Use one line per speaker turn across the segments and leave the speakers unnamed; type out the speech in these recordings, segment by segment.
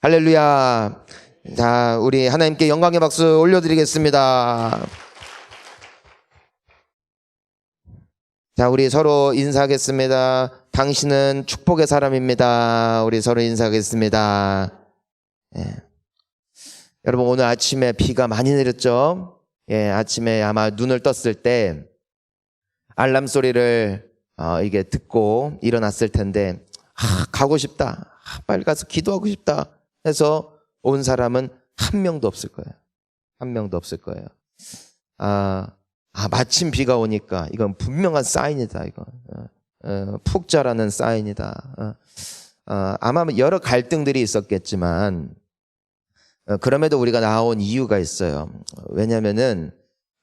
할렐루야. 자, 우리 하나님께 영광의 박수 올려드리겠습니다. 자, 우리 서로 인사하겠습니다. 당신은 축복의 사람입니다. 우리 서로 인사하겠습니다. 예. 여러분, 오늘 아침에 비가 많이 내렸죠? 예, 아침에 아마 눈을 떴을 때 알람 소리를 이게 듣고 일어났을 텐데, 가고 싶다. 빨리 가서 기도하고 싶다. 해서 온 사람은 한 명도 없을 거예요. 한 명도 없을 거예요. 마침 비가 오니까 이건 분명한 사인이다. 이거 푹 자라는 사인이다. 아마 여러 갈등들이 있었겠지만 그럼에도 우리가 나온 이유가 있어요. 왜냐하면은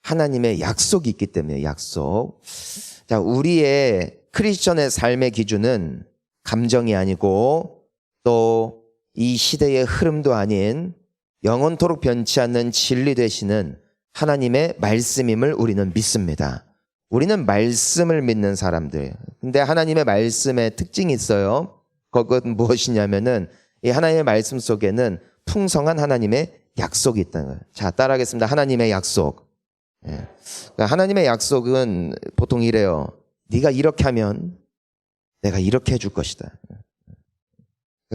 하나님의 약속이 있기 때문에. 약속. 자, 우리의 크리스천의 삶의 기준은 감정이 아니고 또 이 시대의 흐름도 아닌 영원토록 변치 않는 진리 되시는 하나님의 말씀임을 우리는 믿습니다. 우리는 말씀을 믿는 사람들. 근데 하나님의 말씀의 특징이 있어요. 그것은 무엇이냐면은 이 하나님의 말씀 속에는 풍성한 하나님의 약속이 있다는 거예요. 자, 따라하겠습니다. 하나님의 약속. 예. 그러니까 하나님의 약속은 보통 이래요. 네가 이렇게 하면 내가 이렇게 해줄 것이다.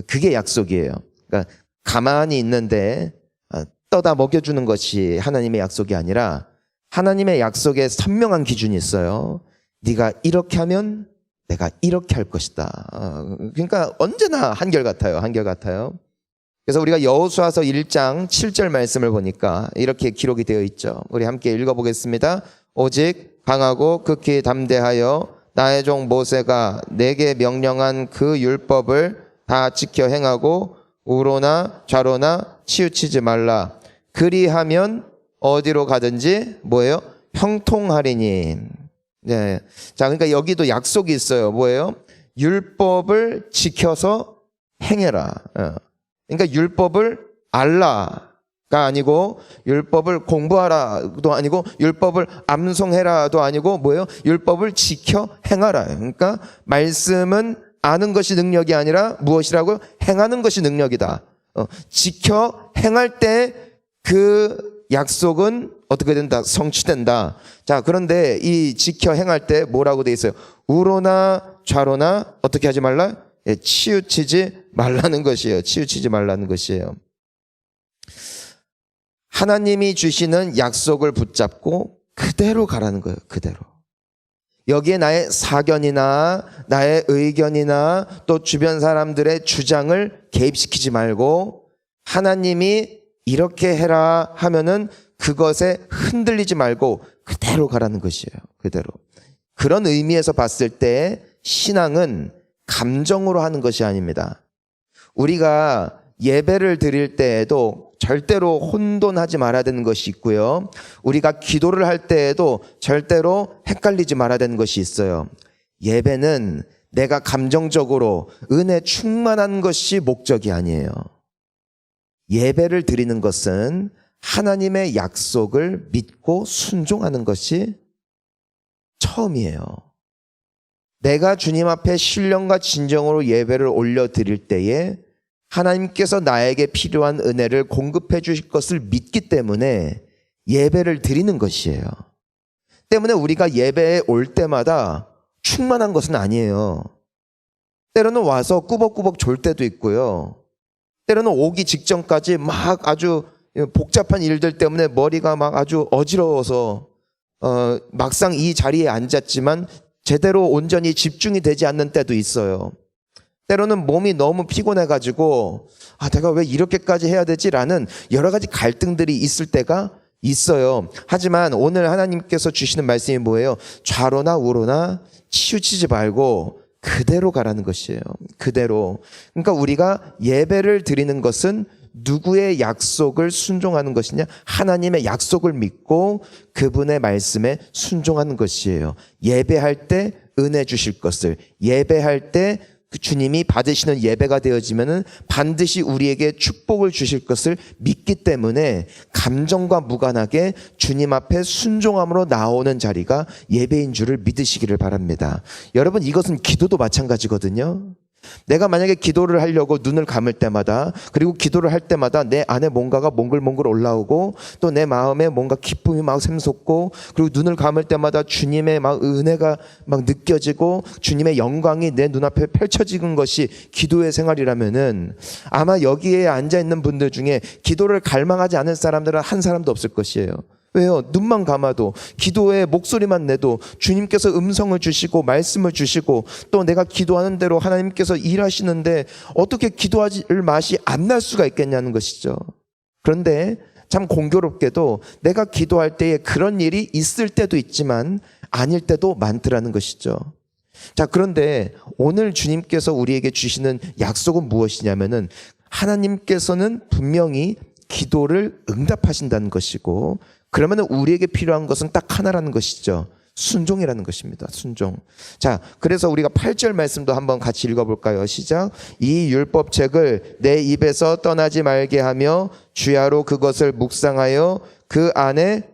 그게 약속이에요. 그러니까 가만히 있는데 떠다 먹여주는 것이 하나님의 약속이 아니라 하나님의 약속에 선명한 기준이 있어요. 네가 이렇게 하면 내가 이렇게 할 것이다. 그러니까 언제나 한결같아요. 한결같아요. 그래서 우리가 여호수아서 1장 7절 말씀을 보니까 이렇게 기록이 되어 있죠. 우리 함께 읽어보겠습니다. 오직 강하고 극히 담대하여 나의 종 모세가 내게 명령한 그 율법을 다 지켜 행하고 우로나 좌로나 치우치지 말라. 그리하면 어디로 가든지 뭐예요? 형통하리니. 네. 자, 그러니까 여기도 약속이 있어요. 뭐예요? 율법을 지켜서 행해라. 그러니까 율법을 알라가 아니고 율법을 공부하라도 아니고 율법을 암송해라도 아니고 뭐예요? 율법을 지켜 행하라. 그러니까 말씀은 아는 것이 능력이 아니라 무엇이라고요? 행하는 것이 능력이다. 지켜 행할 때 그 약속은 어떻게 된다? 성취된다. 자, 그런데 이 지켜 행할 때 뭐라고 돼 있어요? 우로나 좌로나 어떻게 하지 말라? 예, 치우치지 말라는 것이에요. 치우치지 말라는 것이에요. 하나님이 주시는 약속을 붙잡고 그대로 가라는 거예요. 그대로. 여기에 나의 사견이나 나의 의견이나 또 주변 사람들의 주장을 개입시키지 말고 하나님이 이렇게 해라 하면은 그것에 흔들리지 말고 그대로 가라는 것이에요. 그대로. 그런 의미에서 봤을 때 신앙은 감정으로 하는 것이 아닙니다. 우리가 예배를 드릴 때에도 절대로 혼돈하지 말아야 되는 것이 있고요. 우리가 기도를 할 때에도 절대로 헷갈리지 말아야 되는 것이 있어요. 예배는 내가 감정적으로 은혜 충만한 것이 목적이 아니에요. 예배를 드리는 것은 하나님의 약속을 믿고 순종하는 것이 처음이에요. 내가 주님 앞에 신령과 진정으로 예배를 올려드릴 때에 하나님께서 나에게 필요한 은혜를 공급해 주실 것을 믿기 때문에 예배를 드리는 것이에요. 때문에 우리가 예배에 올 때마다 충만한 것은 아니에요. 때로는 와서 꾸벅꾸벅 졸 때도 있고요. 때로는 오기 직전까지 막 아주 복잡한 일들 때문에 머리가 막 아주 어지러워서 막상 이 자리에 앉았지만 제대로 온전히 집중이 되지 않는 때도 있어요. 때로는 몸이 너무 피곤해가지고 내가 왜 이렇게까지 해야 되지라는 여러 가지 갈등들이 있을 때가 있어요. 하지만 오늘 하나님께서 주시는 말씀이 뭐예요? 좌로나 우로나 치우치지 말고 그대로 가라는 것이에요. 그대로. 그러니까 우리가 예배를 드리는 것은 누구의 약속을 순종하는 것이냐? 하나님의 약속을 믿고 그분의 말씀에 순종하는 것이에요. 예배할 때 은혜 주실 것을, 예배할 때 그 주님이 받으시는 예배가 되어지면은 반드시 우리에게 축복을 주실 것을 믿기 때문에 감정과 무관하게 주님 앞에 순종함으로 나오는 자리가 예배인 줄을 믿으시기를 바랍니다. 여러분, 이것은 기도도 마찬가지거든요. 내가 만약에 기도를 하려고 눈을 감을 때마다, 그리고 기도를 할 때마다 내 안에 뭔가가 몽글몽글 올라오고 또 내 마음에 뭔가 기쁨이 막 샘솟고, 그리고 눈을 감을 때마다 주님의 막 은혜가 막 느껴지고 주님의 영광이 내 눈앞에 펼쳐지는 것이 기도의 생활이라면은 아마 여기에 앉아있는 분들 중에 기도를 갈망하지 않은 사람들은 한 사람도 없을 것이에요. 왜요? 눈만 감아도, 기도에 목소리만 내도 주님께서 음성을 주시고 말씀을 주시고 또 내가 기도하는 대로 하나님께서 일하시는데 어떻게 기도할 맛이 안 날 수가 있겠냐는 것이죠. 그런데 참 공교롭게도 내가 기도할 때에 그런 일이 있을 때도 있지만 아닐 때도 많더라는 것이죠. 자, 그런데 오늘 주님께서 우리에게 주시는 약속은 무엇이냐면은 하나님께서는 분명히 기도를 응답하신다는 것이고, 그러면 우리에게 필요한 것은 딱 하나라는 것이죠. 순종이라는 것입니다. 순종. 자, 그래서 우리가 8절 말씀도 한번 같이 읽어볼까요? 시작. 이 율법책을 내 입에서 떠나지 말게 하며 주야로 그것을 묵상하여 그 안에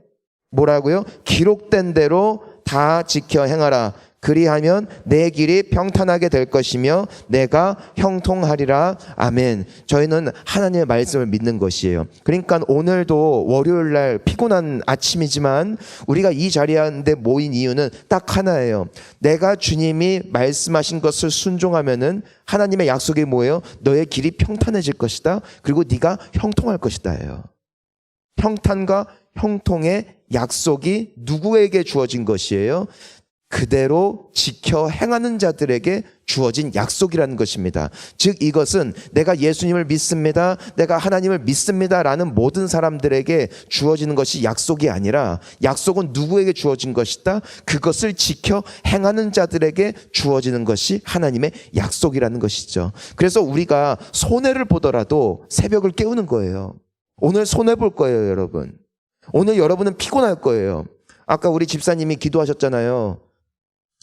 뭐라고요? 기록된 대로 다 지켜 행하라. 그리하면 내 길이 평탄하게 될 것이며 내가 형통하리라. 아멘. 저희는 하나님의 말씀을 믿는 것이에요. 그러니까 오늘도 월요일 날 피곤한 아침이지만 우리가 이 자리에 모인 이유는 딱 하나예요. 내가 주님이 말씀하신 것을 순종하면은 하나님의 약속이 뭐예요? 너의 길이 평탄해질 것이다. 그리고 네가 형통할 것이다예요. 평탄과 형통의 약속이 누구에게 주어진 것이에요? 그대로 지켜 행하는 자들에게 주어진 약속이라는 것입니다. 즉 이것은 내가 예수님을 믿습니다, 내가 하나님을 믿습니다 라는 모든 사람들에게 주어지는 것이 약속이 아니라, 약속은 누구에게 주어진 것이다? 그것을 지켜 행하는 자들에게 주어지는 것이 하나님의 약속이라는 것이죠. 그래서 우리가 손해를 보더라도 새벽을 깨우는 거예요. 오늘 손해볼 거예요, 여러분. 오늘 여러분은 피곤할 거예요. 아까 우리 집사님이 기도하셨잖아요.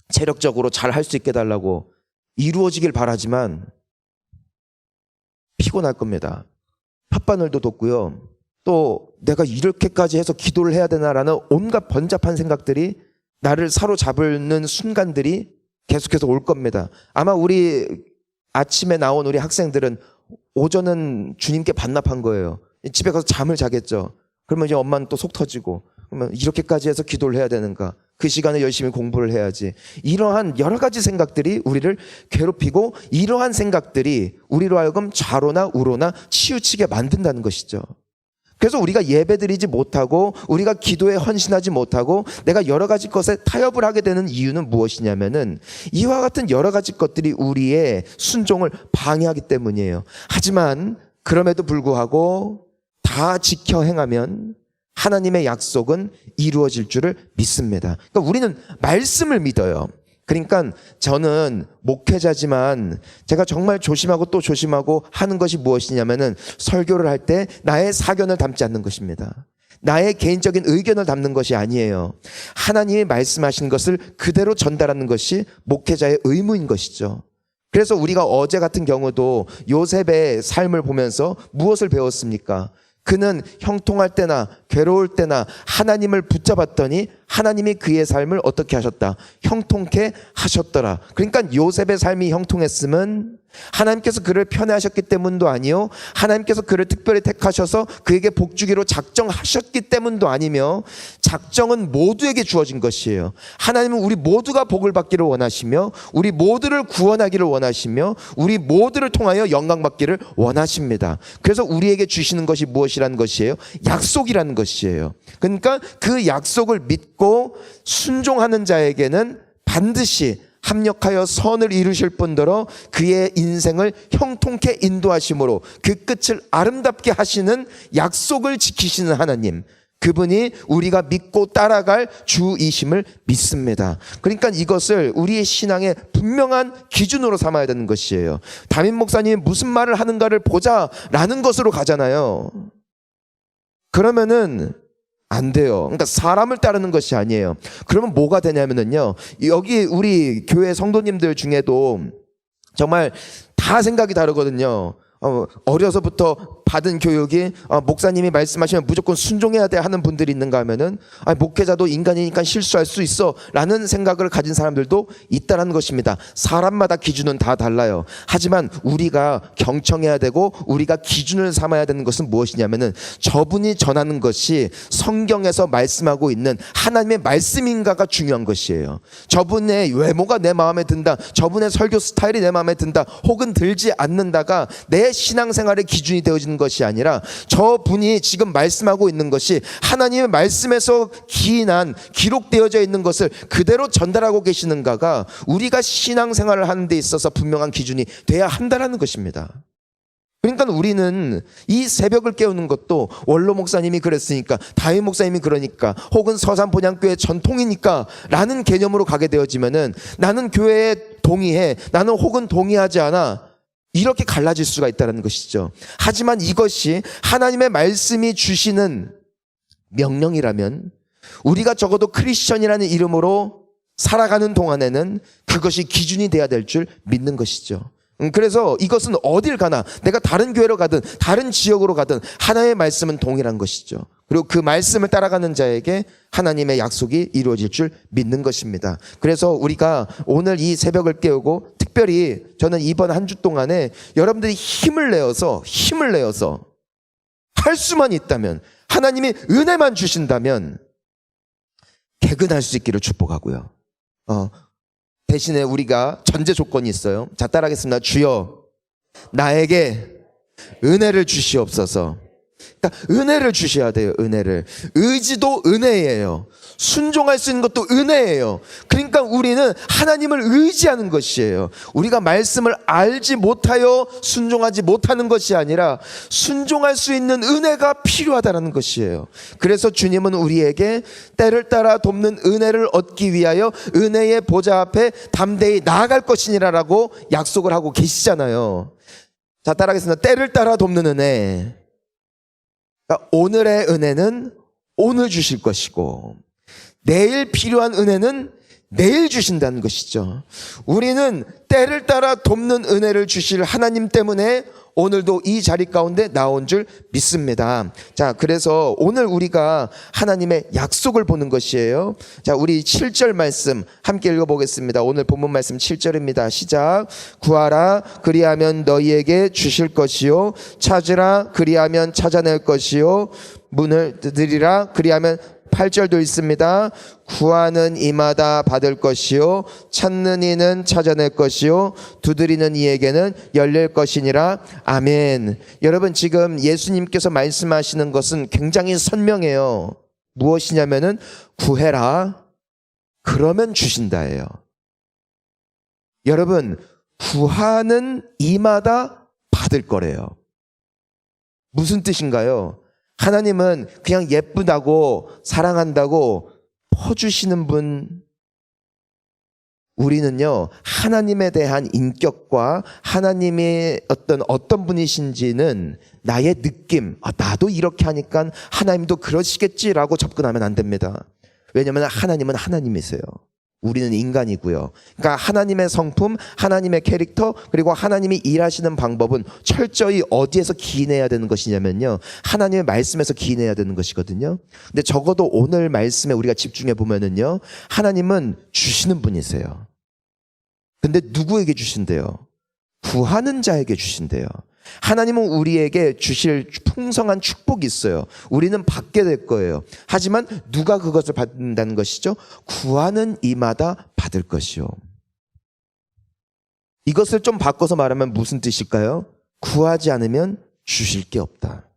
체력적으로 잘 할 수 있게 해달라고. 이루어지길 바라지만 피곤할 겁니다. 혓바늘도 돋고요. 또 내가 이렇게까지 해서 기도를 해야 되나라는 온갖 번잡한 생각들이 나를 사로잡는 순간들이 계속해서 올 겁니다. 아마 우리 아침에 나온 우리 학생들은 오전은 주님께 반납한 거예요. 집에 가서 잠을 자겠죠. 그러면 이제 엄마는 또 속 터지고, 그러면 이렇게까지 해서 기도를 해야 되는가? 그 시간에 열심히 공부를 해야지. 이러한 여러 가지 생각들이 우리를 괴롭히고, 이러한 생각들이 우리로 하여금 좌로나 우로나 치우치게 만든다는 것이죠. 그래서 우리가 예배드리지 못하고 우리가 기도에 헌신하지 못하고 내가 여러 가지 것에 타협을 하게 되는 이유는 무엇이냐면은 이와 같은 여러 가지 것들이 우리의 순종을 방해하기 때문이에요. 하지만 그럼에도 불구하고 다 지켜 행하면 하나님의 약속은 이루어질 줄을 믿습니다. 그러니까 우리는 말씀을 믿어요. 그러니까 저는 목회자지만 제가 정말 조심하고 또 조심하고 하는 것이 무엇이냐면은 설교를 할 때 나의 사견을 담지 않는 것입니다. 나의 개인적인 의견을 담는 것이 아니에요. 하나님이 말씀하신 것을 그대로 전달하는 것이 목회자의 의무인 것이죠. 그래서 우리가 어제 같은 경우도 요셉의 삶을 보면서 무엇을 배웠습니까? 그는 형통할 때나 괴로울 때나 하나님을 붙잡았더니 하나님이 그의 삶을 어떻게 하셨다? 형통케 하셨더라. 그러니까 요셉의 삶이 형통했음은 하나님께서 그를 편애하셨기 때문도 아니요, 하나님께서 그를 특별히 택하셔서 그에게 복 주기로 작정하셨기 때문도 아니며, 작정은 모두에게 주어진 것이에요. 하나님은 우리 모두가 복을 받기를 원하시며 우리 모두를 구원하기를 원하시며 우리 모두를 통하여 영광 받기를 원하십니다. 그래서 우리에게 주시는 것이 무엇이라는 것이에요? 약속이라는 것이에요. 그러니까 그 약속을 믿고 순종하는 자에게는 반드시 합력하여 선을 이루실 뿐더러 그의 인생을 형통케 인도하심으로 그 끝을 아름답게 하시는 약속을 지키시는 하나님, 그분이 우리가 믿고 따라갈 주이심을 믿습니다. 그러니까 이것을 우리의 신앙의 분명한 기준으로 삼아야 되는 것이에요. 담임 목사님이 무슨 말을 하는가를 보자라는 것으로 가잖아요. 그러면은 안 돼요. 그러니까 사람을 따르는 것이 아니에요. 그러면 뭐가 되냐면요, 여기 우리 교회 성도님들 중에도 정말 다 생각이 다르거든요. 어려서부터 받은 교육이 목사님이 말씀하시면 무조건 순종해야 돼 하는 분들이 있는가 하면은 목회자도 인간이니까 실수할 수 있어 라는 생각을 가진 사람들도 있다는 것입니다. 사람마다 기준은 다 달라요. 하지만 우리가 경청해야 되고 우리가 기준을 삼아야 되는 것은 무엇이냐면은 저분이 전하는 것이 성경에서 말씀하고 있는 하나님의 말씀인가가 중요한 것이에요. 저분의 외모가 내 마음에 든다, 저분의 설교 스타일이 내 마음에 든다, 혹은 들지 않는다가 내 신앙생활의 기준이 되어지는 것이 아니라 저분이 지금 말씀하고 있는 것이 하나님의 말씀에서 기록되어져 있는 것을 그대로 전달하고 계시는가가 우리가 신앙생활을 하는 데 있어서 분명한 기준이 돼야 한다는 것입니다. 그러니까 우리는 이 새벽을 깨우는 것도 원로 목사님이 그랬으니까, 다윗 목사님이 그러니까, 혹은 서산 본향교회 전통이니까 라는 개념으로 가게 되어지면은 나는 교회에 동의해, 나는 혹은 동의하지 않아, 이렇게 갈라질 수가 있다는 것이죠. 하지만 이것이 하나님의 말씀이 주시는 명령이라면 우리가 적어도 크리스천이라는 이름으로 살아가는 동안에는 그것이 기준이 돼야 될 줄 믿는 것이죠. 그래서 이것은 어딜 가나, 내가 다른 교회로 가든 다른 지역으로 가든 하나님의 말씀은 동일한 것이죠. 그리고 그 말씀을 따라가는 자에게 하나님의 약속이 이루어질 줄 믿는 것입니다. 그래서 우리가 오늘 이 새벽을 깨우고, 특별히 저는 이번 한 주 동안에 여러분들이 힘을 내어서 할 수만 있다면, 하나님이 은혜만 주신다면 개근할 수 있기를 축복하고요. 대신에 우리가 전제 조건이 있어요. 자, 따라하겠습니다. 주여, 나에게 은혜를 주시옵소서. 그러니까 은혜를 주셔야 돼요. 은혜를. 의지도 은혜예요. 순종할 수 있는 것도 은혜예요. 그러니까 우리는 하나님을 의지하는 것이에요. 우리가 말씀을 알지 못하여 순종하지 못하는 것이 아니라 순종할 수 있는 은혜가 필요하다는 것이에요. 그래서 주님은 우리에게 때를 따라 돕는 은혜를 얻기 위하여 은혜의 보좌 앞에 담대히 나아갈 것이니라라고 약속을 하고 계시잖아요. 자, 따라하겠습니다. 때를 따라 돕는 은혜. 그러니까 오늘의 은혜는 오늘 주실 것이고, 내일 필요한 은혜는 내일 주신다는 것이죠. 우리는 때를 따라 돕는 은혜를 주실 하나님 때문에 오늘도 이 자리 가운데 나온 줄 믿습니다. 자, 그래서 오늘 우리가 하나님의 약속을 보는 것이에요. 자, 우리 7절 말씀 함께 읽어보겠습니다. 오늘 본문 말씀 7절입니다. 시작. 구하라, 그리하면 너희에게 주실 것이요, 찾으라, 그리하면 찾아낼 것이요, 문을 두드리라, 그리하면 8절도 있습니다. 구하는 이마다 받을 것이요, 찾는 이는 찾아낼 것이요, 두드리는 이에게는 열릴 것이니라. 아멘. 여러분, 지금 예수님께서 말씀하시는 것은 굉장히 선명해요. 무엇이냐면은 구해라, 그러면 주신다예요. 여러분, 구하는 이마다 받을 거래요. 무슨 뜻인가요? 하나님은 그냥 예쁘다고 사랑한다고 퍼주시는 분, 우리는요 하나님에 대한 인격과 하나님이 어떤 분이신지는 나의 느낌, 나도 이렇게 하니까 하나님도 그러시겠지라고 접근하면 안 됩니다. 왜냐하면 하나님은 하나님이세요. 우리는 인간이고요. 그러니까 하나님의 성품, 하나님의 캐릭터, 그리고 하나님이 일하시는 방법은 철저히 어디에서 기인해야 되는 것이냐면요, 하나님의 말씀에서 기인해야 되는 것이거든요. 근데 적어도 오늘 말씀에 우리가 집중해 보면은요, 하나님은 주시는 분이세요. 근데 누구에게 주신대요? 구하는 자에게 주신대요. 하나님은 우리에게 주실 풍성한 축복이 있어요. 우리는 받게 될 거예요. 하지만 누가 그것을 받는다는 것이죠? 구하는 이마다 받을 것이요. 이것을 좀 바꿔서 말하면 무슨 뜻일까요? 구하지 않으면 주실 게 없다.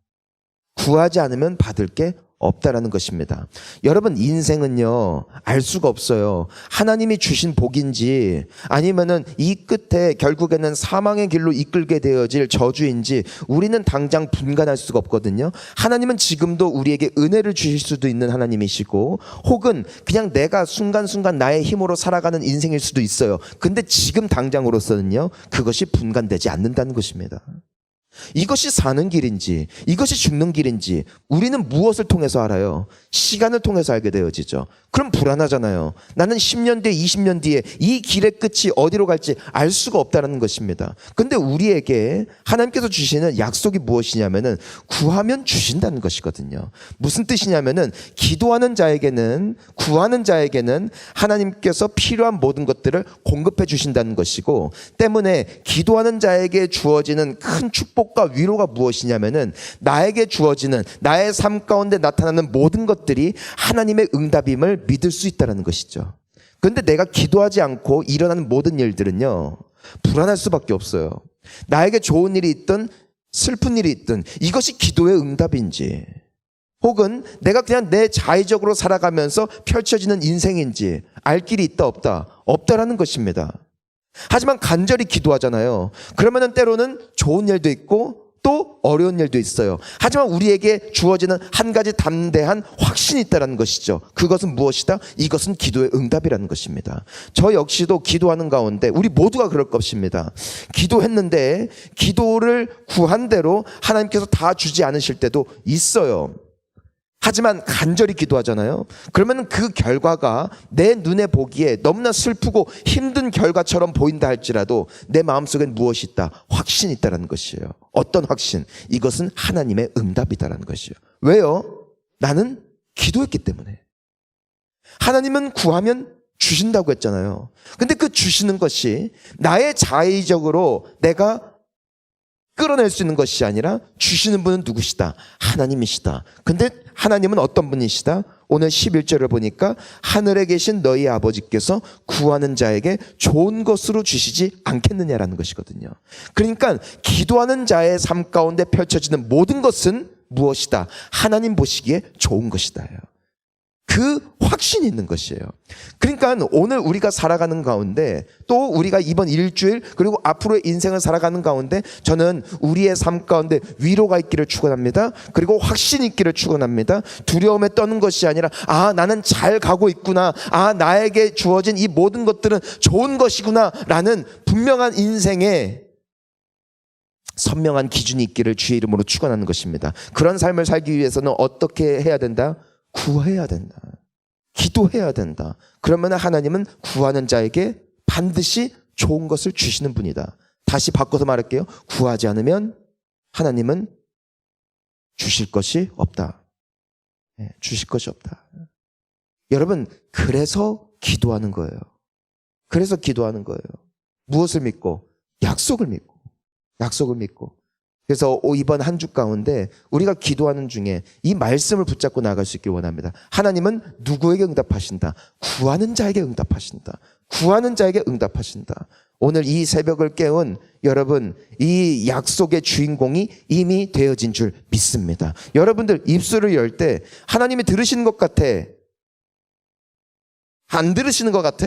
구하지 않으면 받을 게 없다라는 것입니다. 여러분, 인생은요 알 수가 없어요. 하나님이 주신 복인지 아니면은 이 끝에 결국에는 사망의 길로 이끌게 되어질 저주인지 우리는 당장 분간할 수가 없거든요. 하나님은 지금도 우리에게 은혜를 주실 수도 있는 하나님이시고, 혹은 그냥 내가 순간순간 나의 힘으로 살아가는 인생일 수도 있어요. 근데 지금 당장으로서는요 그것이 분간되지 않는다는 것입니다. 이것이 사는 길인지 이것이 죽는 길인지 우리는 무엇을 통해서 알아요? 시간을 통해서 알게 되어지죠. 그럼 불안하잖아요. 나는 10년 뒤에 20년 뒤에 이 길의 끝이 어디로 갈지 알 수가 없다는 것입니다. 근데 우리에게 하나님께서 주시는 약속이 무엇이냐면은 구하면 주신다는 것이거든요. 무슨 뜻이냐면은 기도하는 자에게는, 구하는 자에게는 하나님께서 필요한 모든 것들을 공급해 주신다는 것이고, 때문에 기도하는 자에게 주어지는 큰 축복과 위로가 무엇이냐면은 나에게 주어지는, 나의 삶 가운데 나타나는 모든 것들이 하나님의 응답임을 믿을 수 있다는 것이죠. 그런데 내가 기도하지 않고 일어나는 모든 일들은요, 불안할 수밖에 없어요. 나에게 좋은 일이 있든 슬픈 일이 있든 이것이 기도의 응답인지, 혹은 내가 그냥 내 자의적으로 살아가면서 펼쳐지는 인생인지 알 길이 있다 없다? 없다라는 것입니다. 하지만 간절히 기도하잖아요. 그러면은 때로는 좋은 일도 있고 또 어려운 일도 있어요. 하지만 우리에게 주어지는 한 가지 담대한 확신이 있다는 것이죠. 그것은 무엇이다? 이것은 기도의 응답이라는 것입니다. 저 역시도 기도하는 가운데 우리 모두가 그럴 것입니다. 기도했는데 기도를 구한 대로 하나님께서 다 주지 않으실 때도 있어요. 하지만 간절히 기도하잖아요. 그러면 그 결과가 내 눈에 보기에 너무나 슬프고 힘든 결과처럼 보인다 할지라도 내 마음속엔 무엇이 있다? 확신이 있다는 것이에요. 어떤 확신? 이것은 하나님의 응답이다라는 것이에요. 왜요? 나는 기도했기 때문에. 하나님은 구하면 주신다고 했잖아요. 근데 그 주시는 것이 나의 자의적으로 내가 끌어낼 수 있는 것이 아니라 주시는 분은 누구시다? 하나님이시다. 근데 하나님은 어떤 분이시다? 오늘 11절을 보니까 하늘에 계신 너희 아버지께서 구하는 자에게 좋은 것으로 주시지 않겠느냐라는 것이거든요. 그러니까 기도하는 자의 삶 가운데 펼쳐지는 모든 것은 무엇이다? 하나님 보시기에 좋은 것이다. 그 확신이 있는 것이에요. 그러니까 오늘 우리가 살아가는 가운데, 또 우리가 이번 일주일 그리고 앞으로의 인생을 살아가는 가운데 저는 우리의 삶 가운데 위로가 있기를 축원합니다. 그리고 확신이 있기를 축원합니다. 두려움에 떠는 것이 아니라 나는 잘 가고 있구나, 나에게 주어진 이 모든 것들은 좋은 것이구나 라는 분명한 인생에 선명한 기준이 있기를 주의 이름으로 축원하는 것입니다. 그런 삶을 살기 위해서는 어떻게 해야 된다? 구해야 된다. 기도해야 된다. 그러면 하나님은 구하는 자에게 반드시 좋은 것을 주시는 분이다. 다시 바꿔서 말할게요. 구하지 않으면 하나님은 주실 것이 없다. 주실 것이 없다. 여러분, 그래서 기도하는 거예요. 그래서 기도하는 거예요. 무엇을 믿고? 약속을 믿고. 약속을 믿고. 그래서 이번 한 주 가운데 우리가 기도하는 중에 이 말씀을 붙잡고 나아갈 수 있길 원합니다. 하나님은 누구에게 응답하신다? 구하는 자에게 응답하신다. 구하는 자에게 응답하신다. 오늘 이 새벽을 깨운 여러분, 이 약속의 주인공이 이미 되어진 줄 믿습니다. 여러분들 입술을 열 때 하나님이 들으시는 것 같아? 안 들으시는 것 같아?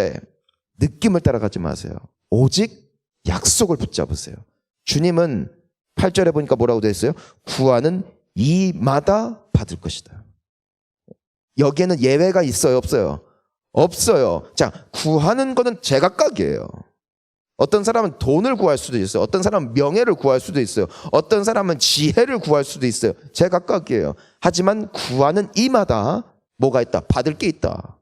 느낌을 따라가지 마세요. 오직 약속을 붙잡으세요. 주님은 8절에 보니까 뭐라고 되어 있어요? 구하는 이마다 받을 것이다. 여기에는 예외가 있어요? 없어요? 없어요. 자, 구하는 거는 제각각이에요. 어떤 사람은 돈을 구할 수도 있어요. 어떤 사람은 명예를 구할 수도 있어요. 어떤 사람은 지혜를 구할 수도 있어요. 제각각이에요. 하지만 구하는 이마다 뭐가 있다? 받을 게 있다.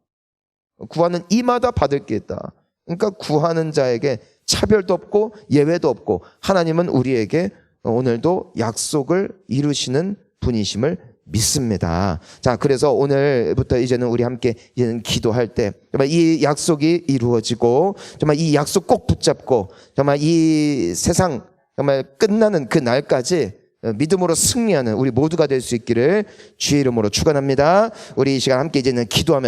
구하는 이마다 받을 게 있다. 그러니까 구하는 자에게 차별도 없고 예외도 없고 하나님은 우리에게 오늘도 약속을 이루시는 분이심을 믿습니다. 자, 그래서 오늘부터 이제는 우리 함께 이제는 기도할 때 정말 이 약속이 이루어지고 정말 이 약속 꼭 붙잡고 정말 이 세상 정말 끝나는 그 날까지 믿음으로 승리하는 우리 모두가 될 수 있기를 주의 이름으로 축원합니다. 우리 이 시간 함께 이제는 기도하며